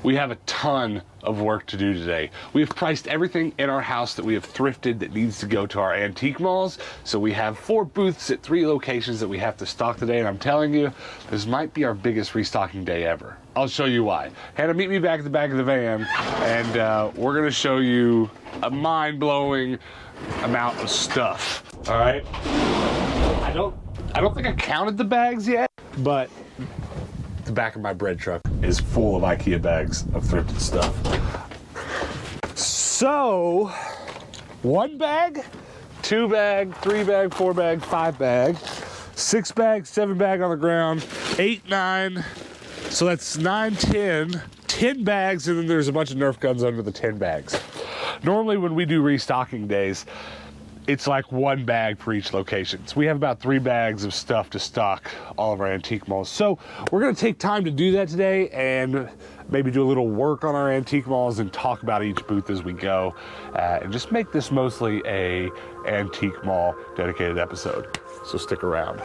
We have a ton of work to do today. We have priced everything in our house that we have thrifted that needs to go to our antique malls. So we have 4 booths at 3 locations that we have to stock today. And I'm telling you, this might be our biggest restocking day ever. I'll show you why. Hannah, meet me back at the back of the van, and we're gonna show you a mind-blowing amount of stuff. All right? I don't think I counted the bags yet, but the back of my bread truck is full of IKEA bags of thrifted stuff. So, 1 bag, 2 bag, 3 bag, 4 bag, 5 bag, 6 bag, 7 bag on the ground, 8, 9. So that's 9, 10, 10 bags, and then there's a bunch of Nerf guns under the 10 bags. Normally when we do restocking days, it's like 1 bag for each location. So we have about 3 bags of stuff to stock all of our antique malls. So we're gonna take time to do that today and maybe do a little work on our antique malls and talk about each booth as we go, and just make this mostly a antique mall dedicated episode. So stick around.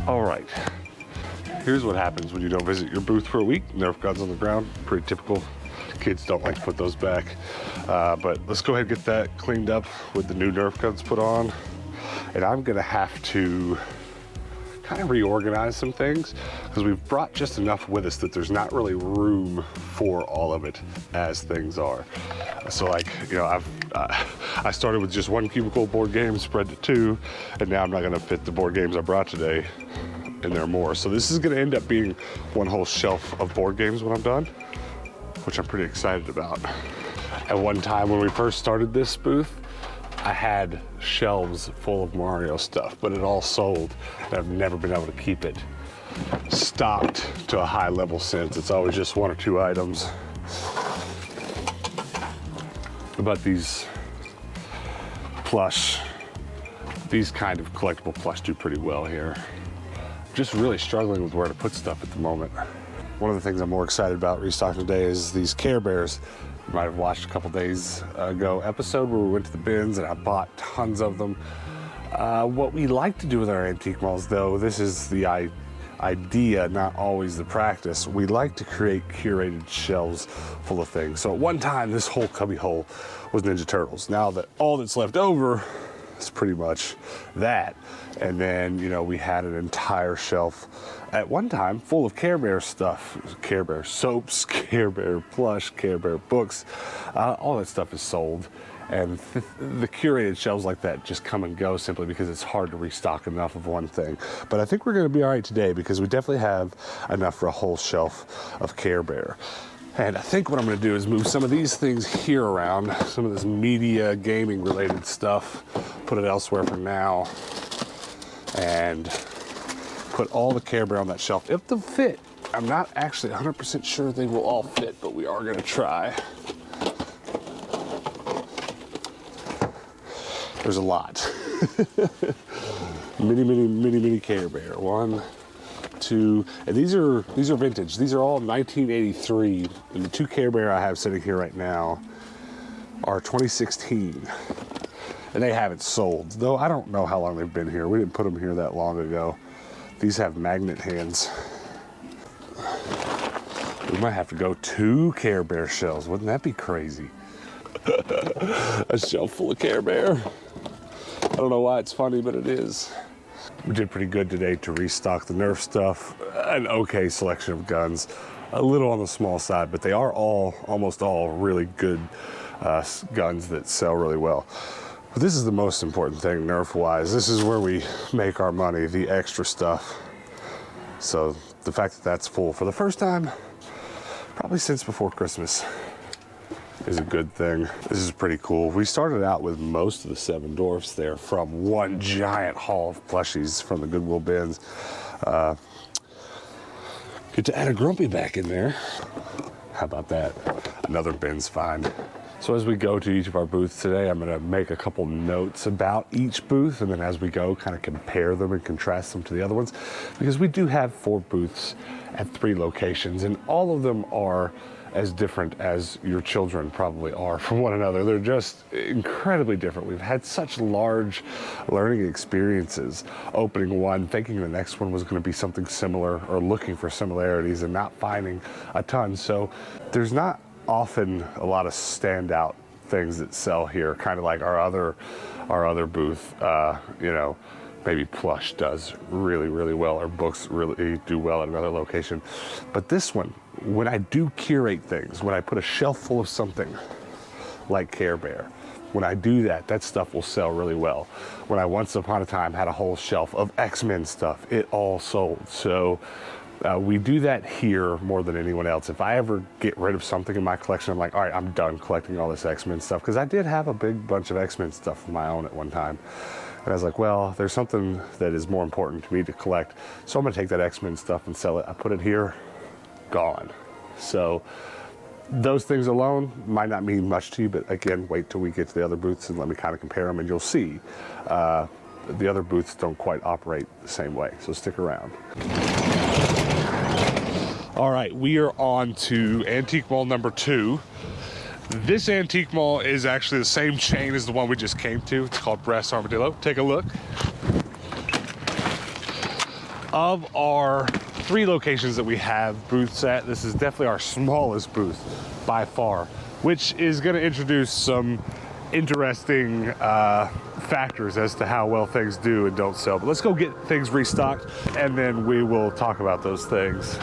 All right, here's what happens when you don't visit your booth for a week. Nerf guns on the ground, pretty typical. Kids don't like to put those back. But let's go ahead and get that cleaned up with the new Nerf guns put on. And I'm gonna have to kind of reorganize some things because we've brought just enough with us that there's not really room for all of it as things are. So like, you know, I started with just 1 cubicle board game, spread to 2, and now I'm not gonna fit the board games I brought today in there more. So this is gonna end up being 1 whole shelf of board games when I'm done, which I'm pretty excited about. At one time when we first started this booth, I had shelves full of Mario stuff, but it all sold, and I've never been able to keep it stocked to a high level since. It's always just 1 or 2 items. But these plush, these kind of collectible plush do pretty well here. Just really struggling with where to put stuff at the moment. One of the things I'm more excited about restocking today is these Care Bears. You might have watched a couple days ago episode where we went to the bins and I bought tons of them. What we like to do with our antique malls, though, this is the idea, not always the practice. We like to create curated shelves full of things. So at one time, this whole cubby hole was Ninja Turtles. Now that all that's left over is pretty much that. And then, you know, we had an entire shelf at one time full of Care Bear stuff. Care Bear soaps, Care Bear plush, Care Bear books. All that stuff is sold. And the curated shelves like that just come and go simply because it's hard to restock enough of one thing. But I think we're gonna be all right today because we definitely have enough for a whole shelf of Care Bear. And I think what I'm gonna do is move some of these things here around, some of this media, gaming related stuff, put it elsewhere for now, and put all the Care Bear on that shelf if they'll fit. I'm not actually 100% sure they will all fit, but we are gonna try. There's a lot. many Care Bear. 1, 2, and these are vintage. These are all 1983. And the 2 Care Bear I have sitting here right now are 2016. And they haven't sold, though I don't know how long they've been here. We didn't put them here that long ago. These have magnet hands. We might have to go 2 Care Bear shelves. Wouldn't that be crazy? A shelf full of Care Bear. I don't know why it's funny, but it is. We did pretty good today to restock the Nerf stuff. An okay selection of guns. A little on the small side, but they are almost all really good guns that sell really well. But this is the most important thing Nerf-wise. This is where we make our money, the extra stuff. So the fact that that's full for the first time, probably since before Christmas. is a good thing. This is pretty cool. We started out with most of the Seven Dwarfs there from one giant haul of plushies from the Goodwill bins. Get to add a Grumpy back in there. How about that? Another bin's find. So as we go to each of our booths today, I'm gonna make a couple notes about each booth, and then as we go, kind of compare them and contrast them to the other ones, because we do have 4 booths at 3 locations, and all of them are as different as your children probably are from one another. They're just incredibly different. We've had such large learning experiences opening one, thinking the next one was gonna be something similar, or looking for similarities and not finding a ton. So there's not often a lot of standout things that sell here, kind of like our other booth. You know, maybe plush does really well, or books really do well at another location. But this one, when I do curate things, when I put a shelf full of something like Care Bear, when I do that, that stuff will sell really well. When I once upon a time had a whole shelf of X-Men stuff, it all sold. So we do that here more than anyone else. If I ever get rid of something in my collection, I'm like, all right, I'm done collecting all this X-Men stuff, because I did have a big bunch of X-Men stuff of my own at one time. And I was like, well, there's something that is more important to me to collect, so I'm gonna take that X-Men stuff and sell it. I put it here, gone. So those things alone might not mean much to you, but again, wait till we get to the other booths and let me kind of compare them, and you'll see the other booths don't quite operate the same way, so stick around. All right, we are on to Antique Mall number 2. This Antique Mall is actually the same chain as the one we just came to. It's called Brass Armadillo. Take a look. Of our 3 locations that we have booths at, this is definitely our smallest booth by far, which is going to introduce some interesting factors as to how well things do and don't sell. But let's go get things restocked, and then we will talk about those things.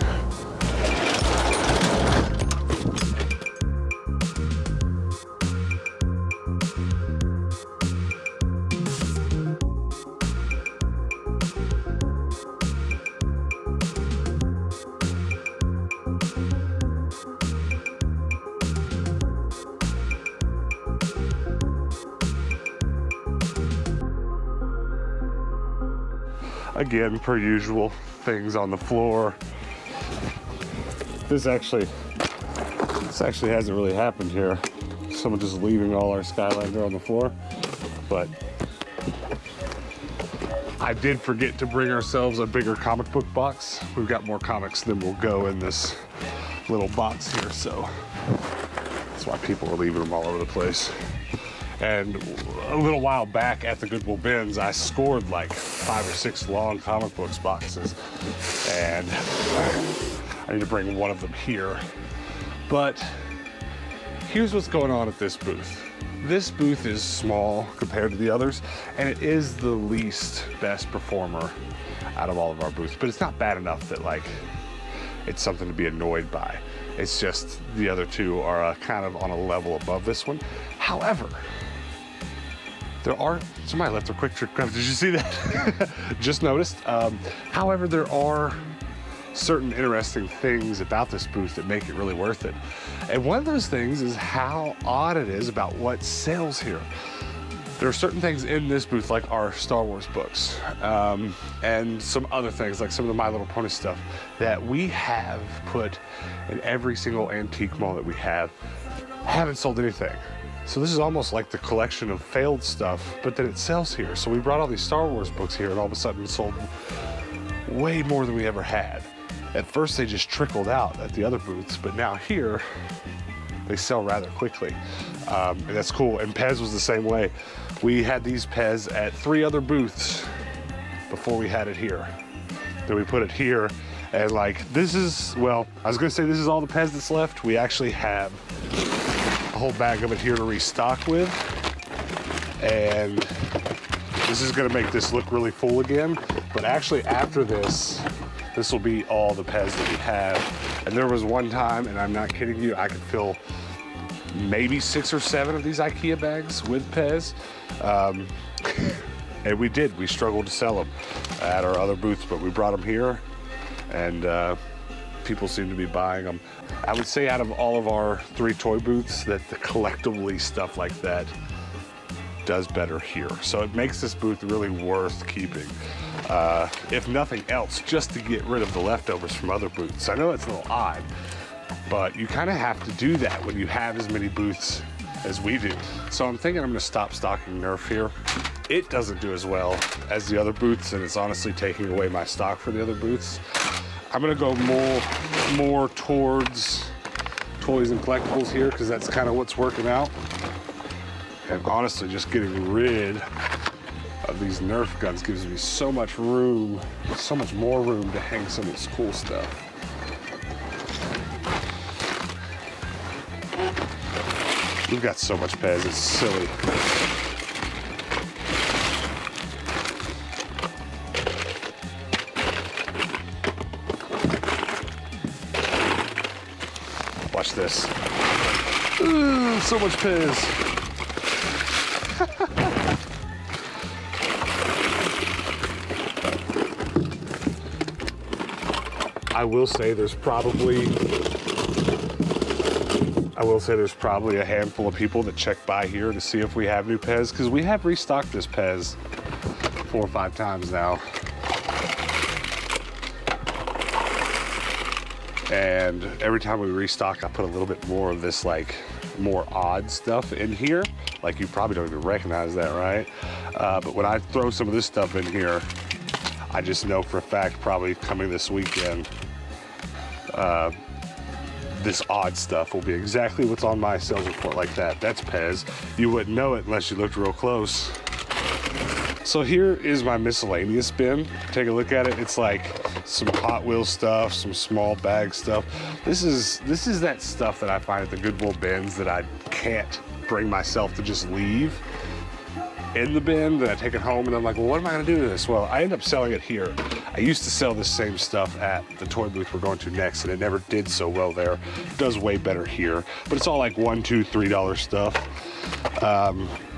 Again, per usual, things on the floor. This actually hasn't really happened here. Someone just leaving all our Skylander on the floor. But I did forget to bring ourselves a bigger comic book box. We've got more comics than will go in this little box here, so that's why people are leaving them all over the place. And a little while back at the Goodwill bins, I scored like 5 or 6 long comic books boxes, and I need to bring one of them here. But here's what's going on at this booth. This booth is small compared to the others, and it is the least best performer out of all of our booths, but it's not bad enough that like it's something to be annoyed by. It's just the other 2 are kind of on a level above this one. However, there are, somebody left a quick trip grab. Did you see that? Just noticed. However, there are certain interesting things about this booth that make it really worth it. And one of those things is how odd it is about what sells here. There are certain things in this booth, like our Star Wars books, and some other things, like some of the My Little Pony stuff, that we have put in every single antique mall that we have, haven't sold anything. So this is almost like the collection of failed stuff, but then it sells here. So we brought all these Star Wars books here, and all of a sudden it sold way more than we ever had. At first they just trickled out at the other booths, but now here they sell rather quickly. And that's cool. And Pez was the same way. We had these Pez at 3 other booths before we had it here. Then we put it here, and like, this is, well, I was gonna say this is all the Pez that's left. We actually have a whole bag of it here to restock with, and this is gonna make this look really full again. But actually after this will be all the Pez that we have. And there was one time, and I'm not kidding you, I could fill maybe 6 or 7 of these IKEA bags with Pez. And we did. We struggled to sell them at our other booths, but we brought them here, and people seem to be buying them. I would say out of all of our 3 toy booths that the collectible stuff like that does better here. So it makes this booth really worth keeping. If nothing else, just to get rid of the leftovers from other booths. I know it's a little odd, but you kind of have to do that when you have as many booths as we do. So I'm thinking I'm gonna stop stocking Nerf here. It doesn't do as well as the other booths, and it's honestly taking away my stock for the other booths. I'm gonna go more towards toys and collectibles here, because that's kind of what's working out. And honestly, just getting rid of these Nerf guns gives me so much room, so much more room to hang some of this cool stuff. We've got so much Pez, it's silly. Watch this. Ooh, so much Pez. I will say there's probably a handful of people that check by here to see if we have new Pez, because we have restocked this Pez 4 or 5 times now. And every time we restock, I put a little bit more of this like more odd stuff in here. Like you probably don't even recognize that, right? But when I throw some of this stuff in here, I just know for a fact probably coming this weekend, this odd stuff will be exactly what's on my sales report like that. That's Pez. You wouldn't know it unless you looked real close. So here is my miscellaneous bin. Take a look at it. It's like some Hot Wheels stuff, some small bag stuff. This is that stuff that I find at the Goodwill bins that I can't bring myself to just leave in the bin, that I take it home and I'm like, well, what am I gonna do to this? Well, I end up selling it here. I used to sell this same stuff at the toy booth we're going to next, and it never did so well there. It does way better here, but it's all like $1, $2, $3 stuff.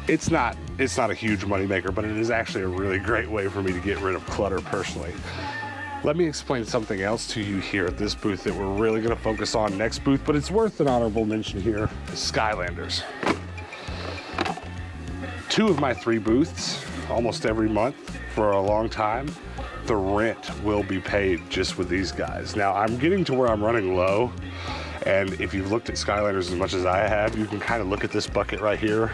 It's not a huge money maker, but it is actually a really great way for me to get rid of clutter personally. Let me explain something else to you here at this booth that we're really gonna focus on next booth, but it's worth an honorable mention here, is Skylanders. 2 of my 3 booths, almost every month for a long time, the rent will be paid just with these guys. Now I'm getting to where I'm running low, and if you've looked at Skylanders as much as I have, you can kind of look at this bucket right here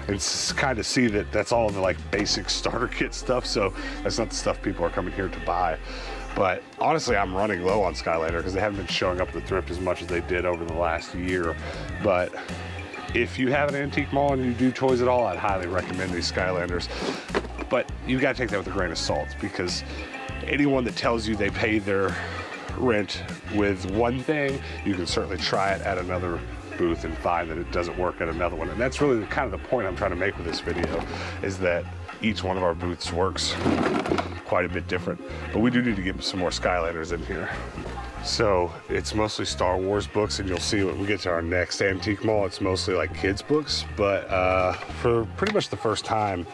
and kind of see that that's all the like basic starter kit stuff. So that's not the stuff people are coming here to buy. But honestly, I'm running low on Skylander because they haven't been showing up at the thrift as much as they did over the last year. But if you have an antique mall and you do toys at all, I'd highly recommend these Skylanders. But you gotta take that with a grain of salt, because anyone that tells you they pay their rent with one thing, you can certainly try it at another booth and find that it doesn't work at another one. And that's really kind of the point I'm trying to make with this video, is that each one of our booths works quite a bit different. But we do need to get some more Skylanders in here. So it's mostly Star Wars books, and you'll see when we get to our next antique mall, it's mostly like kids books. But for pretty much the first time,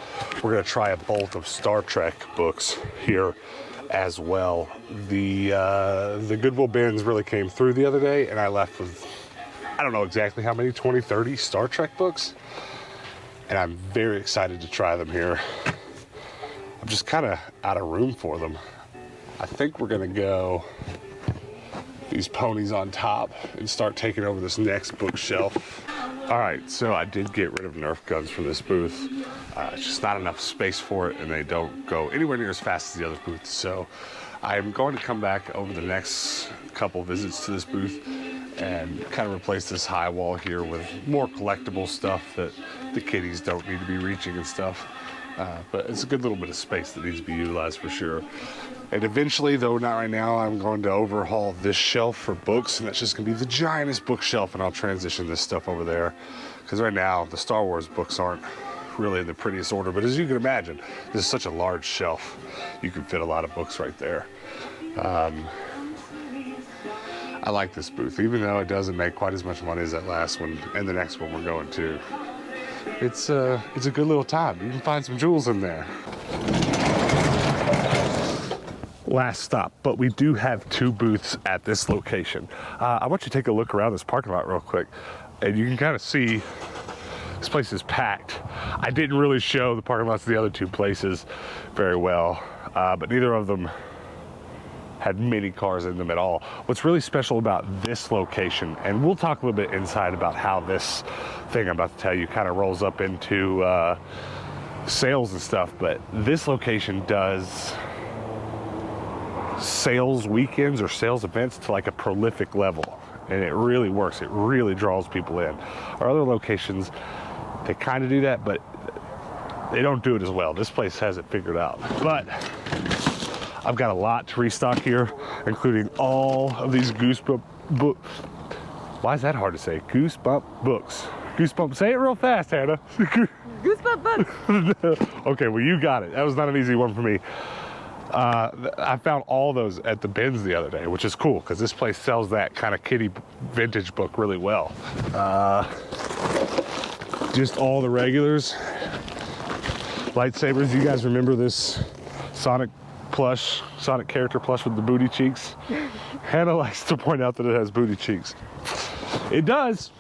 we're gonna try a bolt of Star Trek books here as well. The Goodwill bins really came through the other day, and I left with, I don't know exactly how many, 20, 30 Star Trek books. And I'm very excited to try them here. I'm just kind of out of room for them. I think we're gonna go these ponies on top and start taking over this next bookshelf. All right, so I did get rid of Nerf guns from this booth. It's just not enough space for it, and they don't go anywhere near as fast as the other booths. So I'm going to come back over the next couple visits to this booth and kind of replace this high wall here with more collectible stuff that the kiddies don't need to be reaching and stuff. But it's a good little bit of space that needs to be utilized for sure. And eventually, though not right now, I'm going to overhaul this shelf for books, and that's just gonna be the giantest bookshelf, and I'll transition this stuff over there. Because right now, the Star Wars books aren't really in the prettiest order, but as you can imagine, this is such a large shelf. You can fit a lot of books right there. I like this booth, even though it doesn't make quite as much money as that last one and the next one we're going to. It's a good little time. You can find some jewels in there. last stop, but we do have 2 booths at this location. I want you to take a look around this parking lot real quick, and you can kind of see this place is packed. I didn't really show the parking lots of the other 2 places very well, but neither of them had many cars in them at all. What's really special about this location, and we'll talk a little bit inside about how this thing I'm about to tell you kind of rolls up into sales and stuff, but this location does sales weekends or sales events to like a prolific level, and it really works. It really draws people in. Our other locations, they kind of do that, but they don't do it as well. This place has it figured out. But I've got a lot to restock here, including all of these Goosebump books. Why is that hard to say? Goosebump books. Goosebump, say it real fast, Hannah. Goosebump books. Okay, well, you got it. That was not an easy one for me. I found all those at the bins the other day, which is cool because this place sells that kind of kiddie vintage book really well. Just all the regulars. Lightsabers, you guys remember this Sonic plush, Sonic character plush with the booty cheeks? Hannah likes to point out that it has booty cheeks. It does.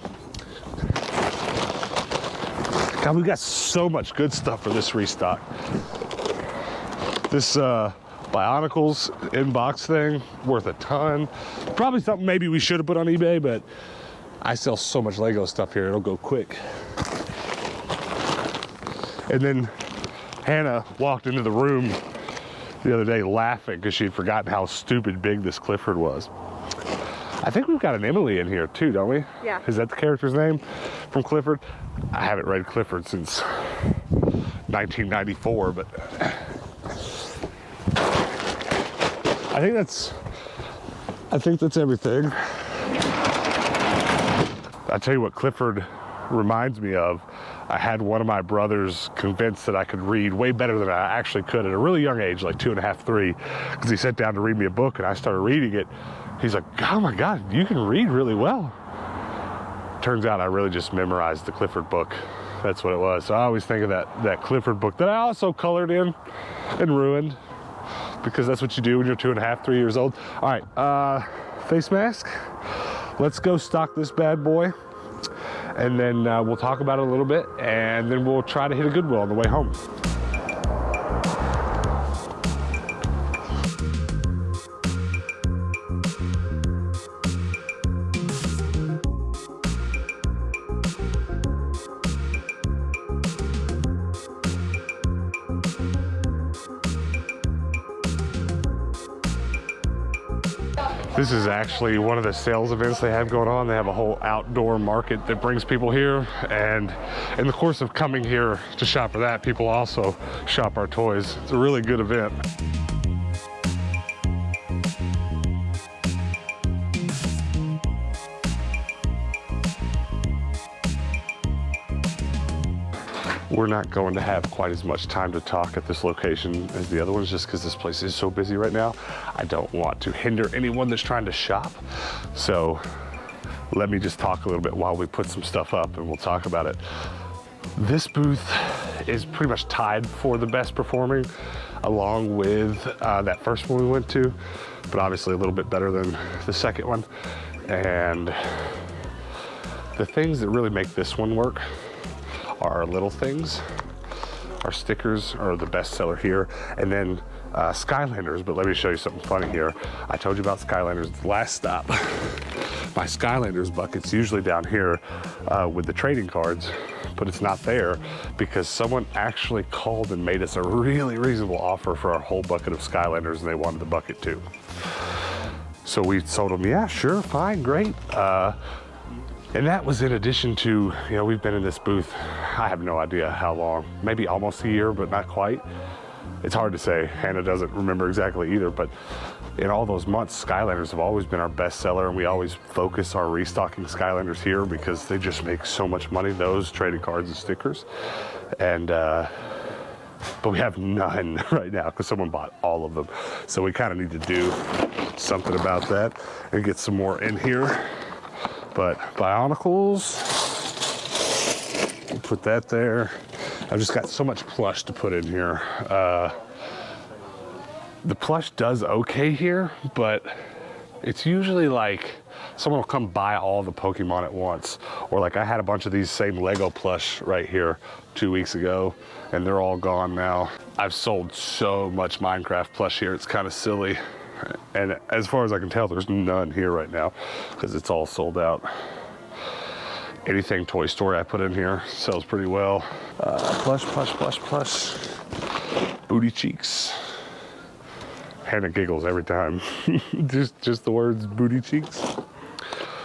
God, we got so much good stuff for this restock. This Bionicles inbox thing, worth a ton. Probably something maybe we should have put on eBay, but I sell so much Lego stuff here, it'll go quick. And then Hannah walked into the room the other day laughing because she'd forgotten how stupid big this Clifford was. I think we've got an Emily in here too, don't we? Yeah. Is that the character's name from Clifford? I haven't read Clifford since 1994, but I think that's everything. I tell you what Clifford reminds me of. I had one of my brothers convinced that I could read way better than I actually could at a really young age, like 2.5, 3, because he sat down to read me a book and I started reading it. He's like, oh my God, you can read really well. Turns out I really just memorized the Clifford book. That's what it was. So I always think of that Clifford book that I also colored in and ruined, because that's what you do when you're 2.5, 3 years old. All right, face mask. Let's go stock this bad boy. And then we'll talk about it a little bit, and then we'll try to hit a Goodwill on the way home. This is actually one of the sales events they have going on. They have a whole outdoor market that brings people here, and in the course of coming here to shop for that, people also shop our toys. It's a really good event. We're not going to have quite as much time to talk at this location as the other ones, just because this place is so busy right now. I don't want to hinder anyone that's trying to shop. So let me just talk a little bit while we put some stuff up, and we'll talk about it. This booth is pretty much tied for the best performing, along with that first one we went to, but obviously a little bit better than the second one. And the things that really make this one work are our little things. Our stickers are the best seller here, and then Skylanders. But let me show you something funny here. I told you about Skylanders the last stop. My Skylanders bucket's usually down here with the trading cards, but it's not there because someone actually called and made us a really reasonable offer for our whole bucket of Skylanders, and they wanted the bucket too. So we told them, yeah, sure, fine, great. And that was in addition to, you know, we've been in this booth, I have no idea how long, maybe almost a year, but not quite. It's hard to say. Hannah doesn't remember exactly either, but in all those months, Skylanders have always been our best seller, and we always focus our restocking Skylanders here because they just make so much money, those trading cards and stickers. And, but we have none right now because someone bought all of them. So we kind of need to do something about that and get some more in here. But Bionicles, we'll put that there. I've just got so much plush to put in here. The plush does okay here, but it's usually like someone will come buy all the Pokemon at once. Or like I had a bunch of these same Lego plush right here 2 weeks ago, and they're all gone now. I've sold so much Minecraft plush here, it's kind of silly. And as far as I can tell, there's none here right now because it's all sold out. Anything Toy Story I put in here sells pretty well. Plush, plush, plush, plush. Booty cheeks. Hannah giggles every time. just the words booty cheeks.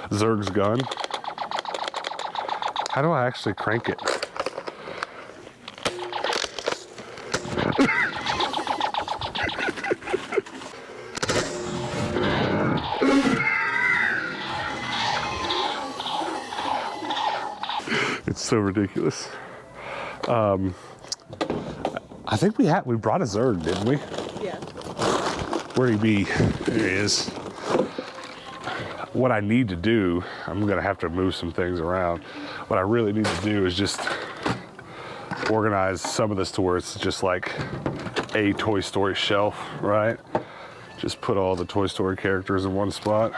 Zerg's gun. How do I actually crank it? It's so ridiculous. I think we brought a Zerg, didn't we? Yeah. Where'd he be? There he is. What I need to do, I'm gonna have to move some things around. What I really need to do is just organize some of this to where it's just like a Toy Story shelf, right? Just put all the Toy Story characters in one spot.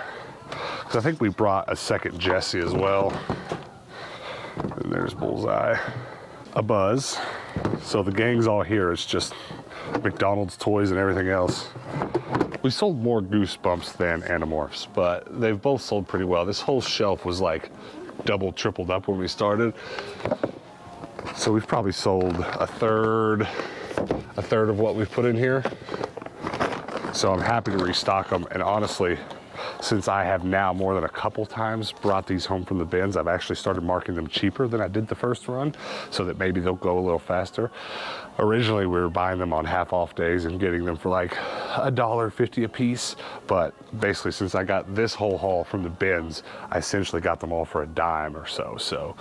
Because I think we brought a second Jessie as well. And there's Bullseye. A Buzz. So the gang's all here. It's just McDonald's toys and everything else. We sold more Goosebumps than Animorphs, but they've both sold pretty well. This whole shelf was like double, tripled up when we started. So we've probably sold a third of what we've put in here. So I'm happy to restock them. And honestly, since I have now more than a couple times brought these home from the bins, I've actually started marking them cheaper than I did the first run so that maybe they'll go a little faster. Originally, we were buying them on half off days and getting them for like $1.50 a piece. But basically, since I got this whole haul from the bins, I essentially got them all for a dime or so. So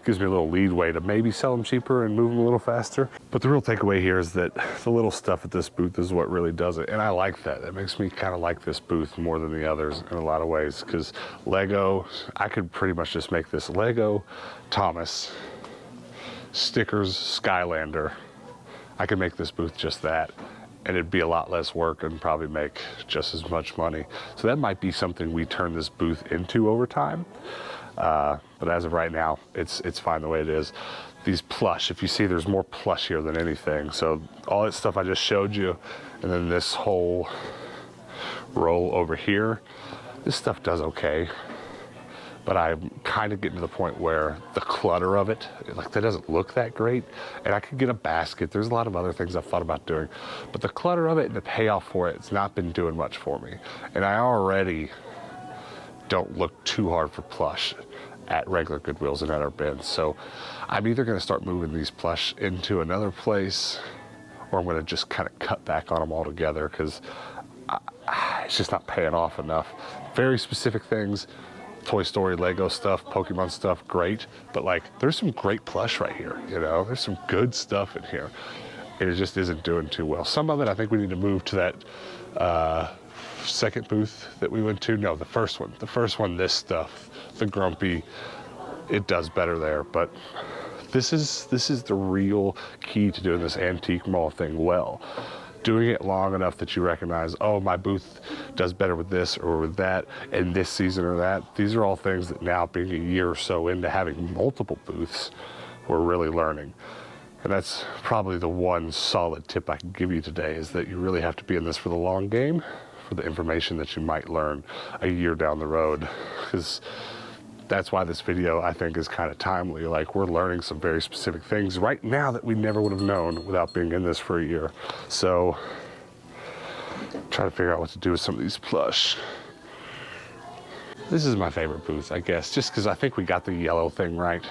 gives me a little leeway to maybe sell them cheaper and move them a little faster. But the real takeaway here is that the little stuff at this booth is what really does it. And I like that. That makes me kind of like this booth more than the others in a lot of ways. Because Lego, I could pretty much just make this Lego, Thomas, stickers, Skylander. I could make this booth just that, and it'd be a lot less work and probably make just as much money. So that might be something we turn this booth into over time. But as of right now, it's fine the way it is. These plush, if you see, there's more plush here than anything. So all that stuff I just showed you, and then this whole row over here, this stuff does okay. But I'm kind of getting to the point where the clutter of it, like that doesn't look that great. And I could get a basket. There's a lot of other things I've thought about doing. But the clutter of it and the payoff for it's not been doing much for me. And I already don't look too hard for plush at regular Goodwills and at our bins. So I'm either gonna start moving these plush into another place, or I'm gonna just kind of cut back on them altogether because it's just not paying off enough. Very specific things. Toy Story, Lego stuff, Pokemon stuff, great. But like, there's some great plush right here, you know? There's some good stuff in here. And it just isn't doing too well. Some of it, I think we need to move to that second booth that we went to. No, the first one. The first one, this stuff, the Grumpy, it does better there. But this is the real key to doing this antique mall thing well. Doing it long enough that you recognize, oh, my booth does better with this or with that, and this season or that. These are all things that now, being a year or so into having multiple booths, we're really learning. And that's probably the one solid tip I can give you today, is that you really have to be in this for the long game, for the information that you might learn a year down the road. Because that's why this video, I think, is kind of timely. Like, we're learning some very specific things right now that we never would have known without being in this for a year. So, try to figure out what to do with some of these plush. This is my favorite booth, I guess, just because I think we got the yellow thing right.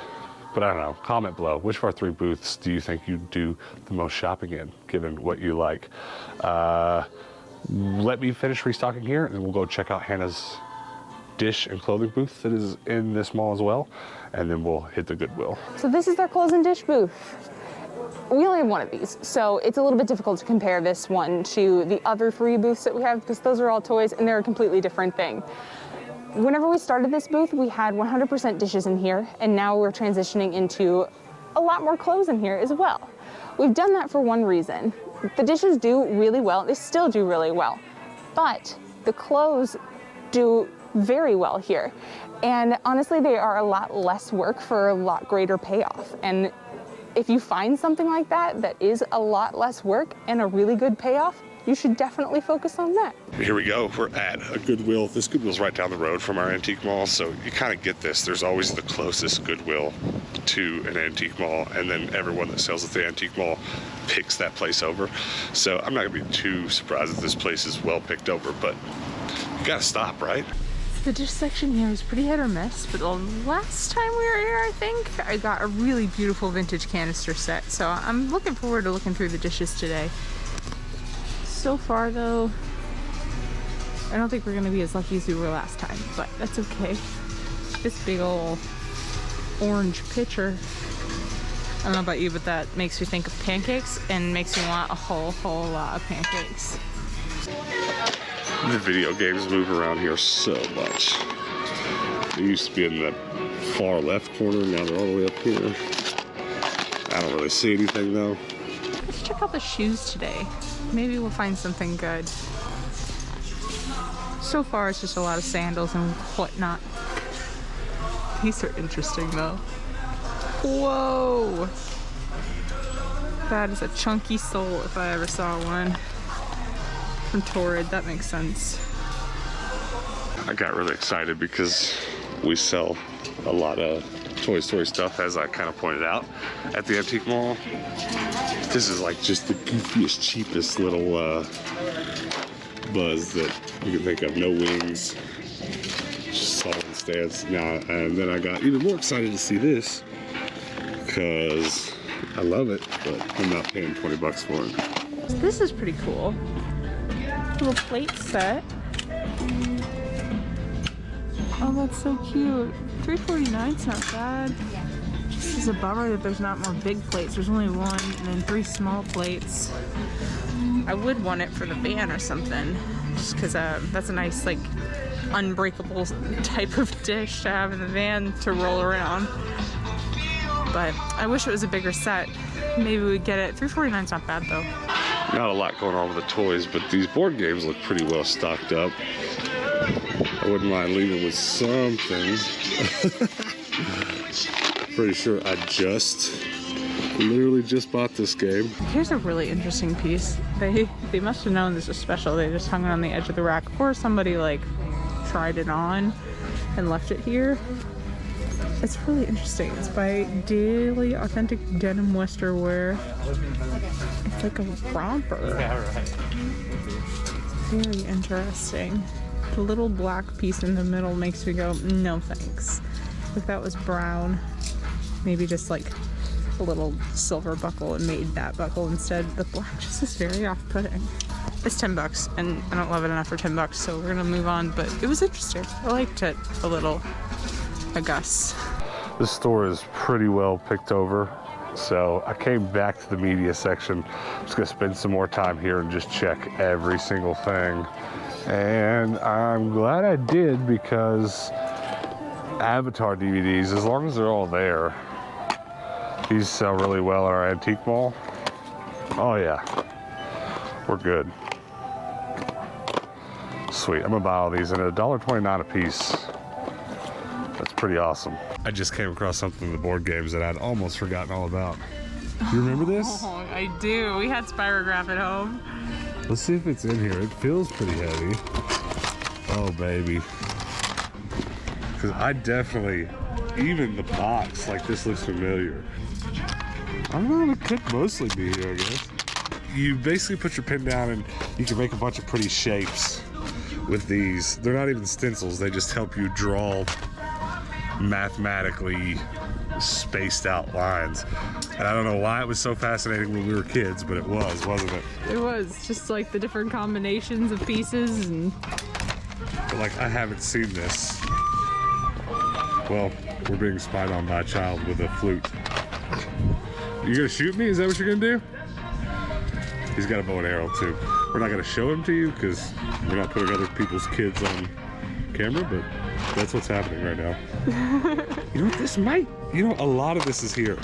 But I don't know, comment below, which of our 3 booths do you think you do the most shopping in, given what you like? Let me finish restocking here, and then we'll go check out Hannah's dish and clothing booth that is in this mall as well, and then we'll hit the Goodwill. So this is their clothes and dish booth. We only have one of these, so it's a little bit difficult to compare this one to the other 3 booths that we have, because those are all toys and they're a completely different thing. Whenever we started this booth, we had 100% dishes in here, and now we're transitioning into a lot more clothes in here as well. We've done that for one reason. The dishes do really well. They still do really well. But the clothes do very well here. And honestly, they are a lot less work for a lot greater payoff. And if you find something like that that is a lot less work and a really good payoff, you should definitely focus on that. Here we go. We're at a Goodwill. This Goodwill's right down the road from our antique mall, so you kind of get this. There's always the closest Goodwill to an antique mall, and then everyone that sells at the antique mall picks that place over. So I'm not gonna be too surprised if this place is well picked over, but you gotta stop, right? The dish section here is pretty hit or miss, but the last time we were here, I think, I got a really beautiful vintage canister set. So I'm looking forward to looking through the dishes today. So far though, I don't think we're gonna be as lucky as we were last time, but that's okay. This big old orange pitcher, I don't know about you, but that makes me think of pancakes and makes me want a whole lot of pancakes. The video games move around here so much. They used to be in the far left corner, now they're all the way up here. I don't really see anything though. Let's check out the shoes today. Maybe we'll find something good. So far it's just a lot of sandals and whatnot. These are interesting though. Whoa! That is a chunky sole if I ever saw one. From Torrid, that makes sense. I got really excited because we sell a lot of Toy Story stuff, as I kind of pointed out, at the antique mall. This is like just the goofiest, cheapest little Buzz that you can think of. No wings, just solid stance. Now, and then I got even more excited to see this because I love it, but I'm not paying 20 bucks for it. This is pretty cool. Little plate set. Oh, that's so cute. $3.49's not bad. This is a bummer that there's not more big plates. There's only one and then 3 small plates. I would want it for the van or something, just because that's a nice, like, unbreakable type of dish to have in the van to roll around. But I wish it was a bigger set. Maybe we'd get it. $3.49's not bad though. Not a lot going on with the toys, but these board games look pretty well stocked up. I wouldn't mind leaving with something. Pretty sure I literally just bought this game. Here's a really interesting piece. They must have known this was special. They just hung it on the edge of the rack, or somebody like tried it on and left it here. It's really interesting. It's by Daily Authentic Denim Western Wear. It's like a romper. Yeah, right. Very interesting. The little black piece in the middle makes me go, no thanks. If that was brown, maybe just like a little silver buckle and made that buckle instead. The black just is very off-putting. It's 10 bucks and I don't love it enough for 10 bucks, so we're gonna move on, but it was interesting. I liked it a little, I guess. This store is pretty well picked over, so I came back to the media section. I'm just gonna spend some more time here and just check every single thing. And I'm glad I did, because Avatar DVDs, as long as they're all there, these sell really well at our antique mall. Oh yeah, we're good. Sweet, I'm gonna buy all these, and at $1.29 a piece. That's pretty awesome. I just came across something in the board games that I'd almost forgotten all about. You remember this? Oh, I do. We had Spirograph at home. Let's see if it's in here. It feels pretty heavy. Oh, baby. Because I definitely, even the box, like this looks familiar. I don't know, it could mostly be here, I guess. You basically put your pen down and you can make a bunch of pretty shapes with these. They're not even stencils, they just help you draw mathematically spaced out lines. And I don't know why it was so fascinating when we were kids, but it was, wasn't it? It was just like the different combinations of pieces, and But like, I haven't seen this. Well, we're being spied on by a child with a flute. You gonna shoot me? Is that what you're gonna do? He's got a bow and arrow too. We're not gonna show him to you because we're not putting other people's kids on camera, but that's what's happening right now. You know what, this might, a lot of this is here.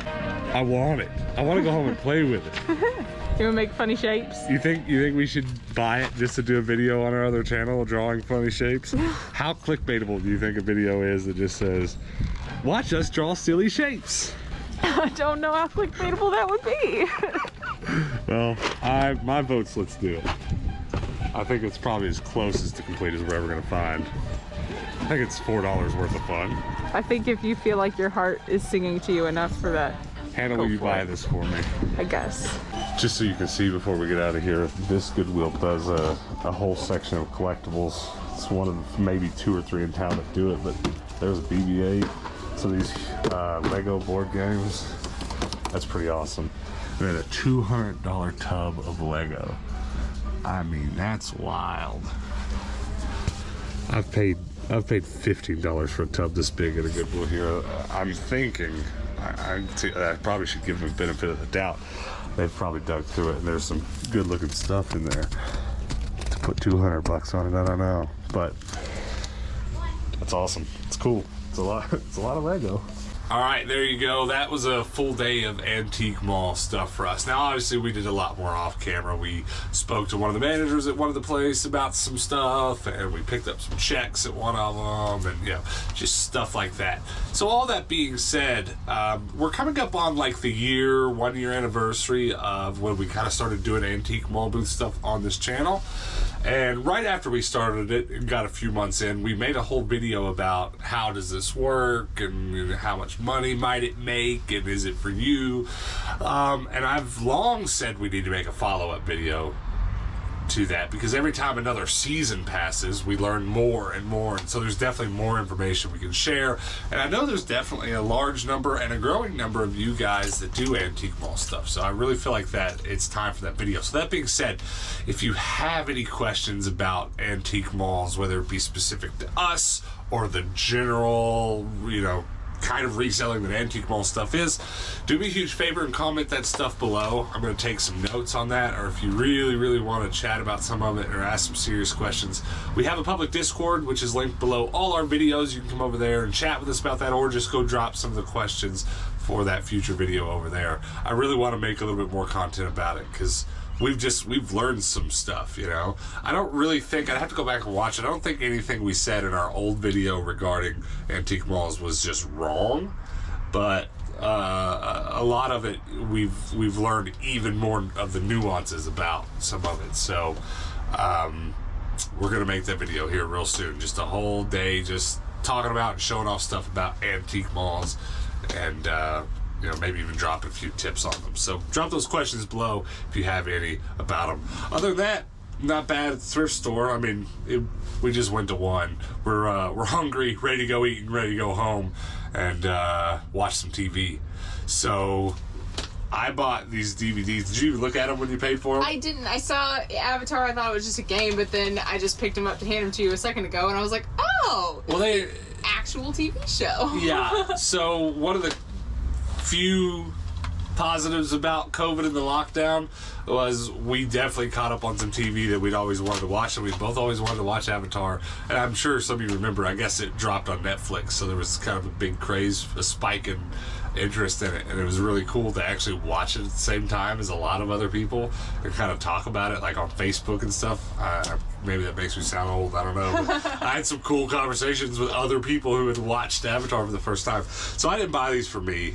I want it. I want to go home and play with it. You wanna make funny shapes? You think we should buy it just to do a video on our other channel drawing funny shapes? How clickbaitable do you think a video is that just says, watch us draw silly shapes? I don't know how clickbaitable that would be. Well, my vote's let's do it. I think it's probably as close as to complete as we're ever gonna find. I think it's $4 worth of fun. I think if you feel like your heart is singing to you enough for that. Hannah, will you buy this for me? I guess. Just so you can see before we get out of here, this Goodwill does a whole section of collectibles. It's one of maybe 2 or 3 in town that do it, but there's a BB-8, some of these Lego board games. That's pretty awesome. And then a $200 tub of Lego. I mean, that's wild. I've paid $15 for a tub this big at a Goodwill here. I'm thinking I probably should give them a benefit of the doubt. They've probably dug through it, and there's some good-looking stuff in there. To put $200 on it, I don't know, but that's awesome. It's cool. It's a lot. It's a lot of Lego. All right, there you go. That was a full day of antique mall stuff for us. Now, obviously, we did a lot more off camera. We spoke to one of the managers at one of the places about some stuff, and we picked up some checks at one of them, and just stuff like that. So all that being said, we're coming up on like the 1 year anniversary of when we kind of started doing antique mall booth stuff on this channel. And right after we started it and got a few months in, we made a whole video about how does this work and how much money might it make and is it for you. And I've long said we need to make a follow-up video to that, because every time another season passes, we learn more and more, and so there's definitely more information we can share. And I know there's definitely a large number and a growing number of you guys that do antique mall stuff, so I really feel like that it's time for that video. So that being said, if you have any questions about antique malls, whether it be specific to us or the general, kind of reselling that antique mall stuff is, do me a huge favor and comment that stuff below. I'm going to take some notes on that, or if you really want to chat about some of it or ask some serious questions, we have a public Discord which is linked below all our videos. You can come over there and chat with us about that, or just go drop some of the questions for that future video over there. I really want to make a little bit more content about it, because we've learned some stuff, I don't really think, I'd have to go back and watch it. I don't think anything we said in our old video regarding antique malls was just wrong, but a lot of it we've learned even more of the nuances about some of it. So we're gonna make that video here real soon, just a whole day just talking about and showing off stuff about antique malls, and maybe even drop a few tips on them. So drop those questions below if you have any about them. Other than that, not bad at the thrift store. I mean, we just went to one. We're hungry, ready to go eat, and ready to go home and watch some TV. So I bought these DVDs. Did you even look at them when you paid for them? I didn't. I saw Avatar. I thought it was just a game, but then I just picked them up to hand them to you a second ago, and I was like, oh, well, they actual TV show. Yeah. So one of the few positives about COVID and the lockdown was we definitely caught up on some TV that we'd always wanted to watch, and we both always wanted to watch Avatar. And I'm sure some of you remember, I guess it dropped on Netflix, so there was kind of a big craze, a spike in interest in it, and it was really cool to actually watch it at the same time as a lot of other people and kind of talk about it, like on Facebook and stuff. Maybe that makes me sound old, I don't know, but I had some cool conversations with other people who had watched Avatar for the first time. So I didn't buy these for me.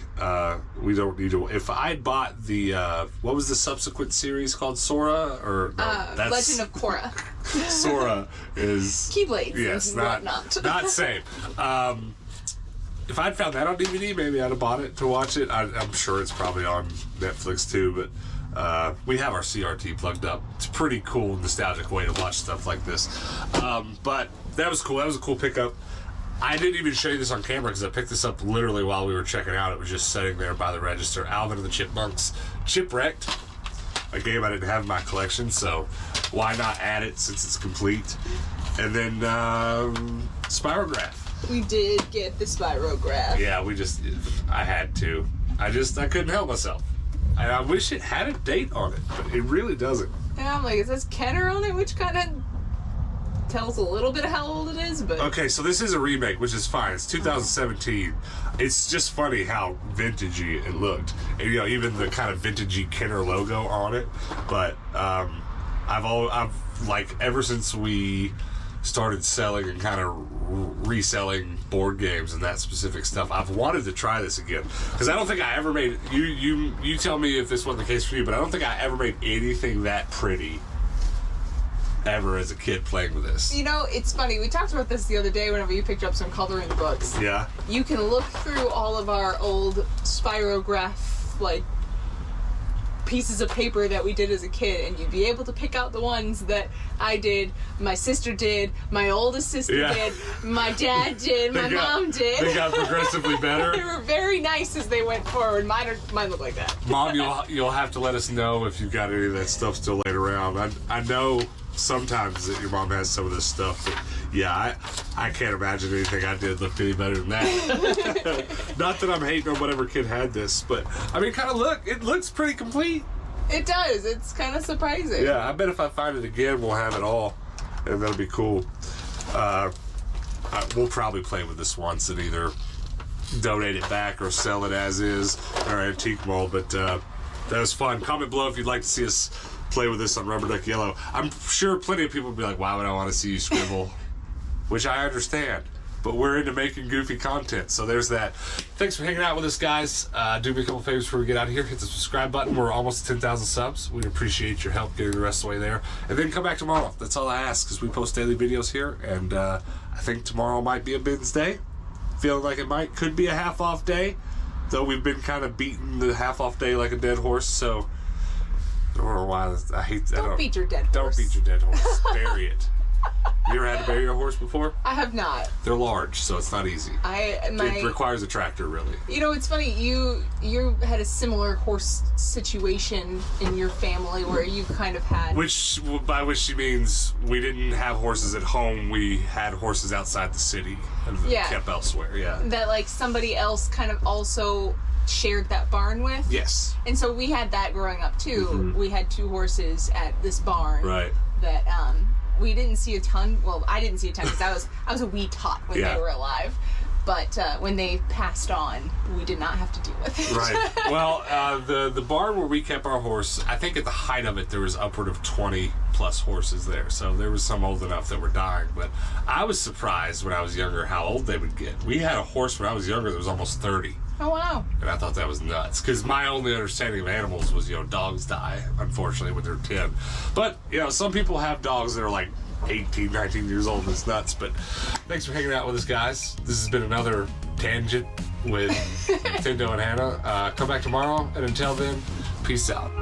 We don't need to. If I'd bought the what was the subsequent series called, Sora, or no, that's Legend of Korra. Sora is Keyblades, yes, and whatnot. not same. If I'd found that on DVD, maybe I'd have bought it to watch it. I'm sure it's probably on Netflix too, but we have our CRT plugged up. It's a pretty cool, nostalgic way to watch stuff like this. But that was cool. That was a cool pickup. I didn't even show you this on camera because I picked this up literally while we were checking out. It was just sitting there by the register. Alvin and the Chipmunks Chipwrecked, a game I didn't have in my collection, so why not add it since it's complete? And then Spirograph. We did get the Spirograph. Yeah, I had to. I couldn't help myself. And I wish it had a date on it, but it really doesn't. And I'm like, it says Kenner on it? Which kind of tell us a little bit of how old it is, but... Okay, so this is a remake, which is fine. It's 2017. It's just funny how vintagey it looked. And, you know, even the kind of vintagey Kenner logo on it. But I've like, ever since we started selling and kind of reselling board games and that specific stuff, I've wanted to try this again, because I don't think I ever made you tell me if this wasn't the case for you, but I don't think I ever made anything that pretty ever as a kid playing with this. You know, it's funny, we talked about this the other day whenever you picked up some coloring books. Yeah, you can look through all of our old spirograph like pieces of paper that we did as a kid, and you'd be able to pick out the ones that I did, my sister did, my oldest sister did, my dad did, my mom did. They got progressively better. They were very nice as they went forward. Mine look like that. Mom, you'll have to let us know if you've got any of that stuff still laid around. I know sometimes that your mom has some of this stuff, but yeah, I can't imagine anything I did looked any better than that. Not that I'm hating on whatever kid had this, but I mean, it looks pretty complete. It does. It's kind of surprising. Yeah, I bet if I find it again, we'll have it all, and that'll be cool. We'll probably play with this once and either donate it back or sell it as is, or antique mold, but that was fun. Comment below if you'd like to see us play with this on Rubber Duck Yellow. I'm sure plenty of people will be like, why would I want to see you scribble? Which I understand, but we're into making goofy content, so there's that. Thanks for hanging out with us, guys. Do me a couple favors before we get out of here. Hit the subscribe button. We're almost 10,000 subs. We'd appreciate your help getting the rest of the way there. And then come back tomorrow. That's all I ask, because we post daily videos here, and I think tomorrow might be a bins day. Feeling like it could be a half-off day, though we've been kind of beating the half-off day like a dead horse, so I don't know why. I hate that. Don't beat your dead horse. Don't beat your dead horse. Bury it. You ever had to bury your horse before? I have not. They're large, so it's not easy. It requires a tractor, really. You know, it's funny. You had a similar horse situation in your family where you kind of had... By which she means we didn't have horses at home. We had horses outside the city and kept elsewhere, yeah. That, like, somebody else kind of also shared that barn with. Yes. And so we had that growing up, too. Mm-hmm. We had 2 horses at this barn. Right. That, we didn't see a ton. Well, I didn't see a ton because I was a wee tot when they were alive. But when they passed on, we did not have to deal with it. Right. Well, the barn where we kept our horse, I think at the height of it, there was upward of 20 plus horses there. So there was some old enough that were dying. But I was surprised when I was younger how old they would get. We had a horse when I was younger that was almost 30. Oh, wow. And I thought that was nuts. Because my only understanding of animals was, dogs die, unfortunately, when they're 10. But, some people have dogs that are like 18, 19 years old, and it's nuts. But thanks for hanging out with us, guys. This has been another tangent with Tindo and Hannah. Come back tomorrow, and until then, peace out.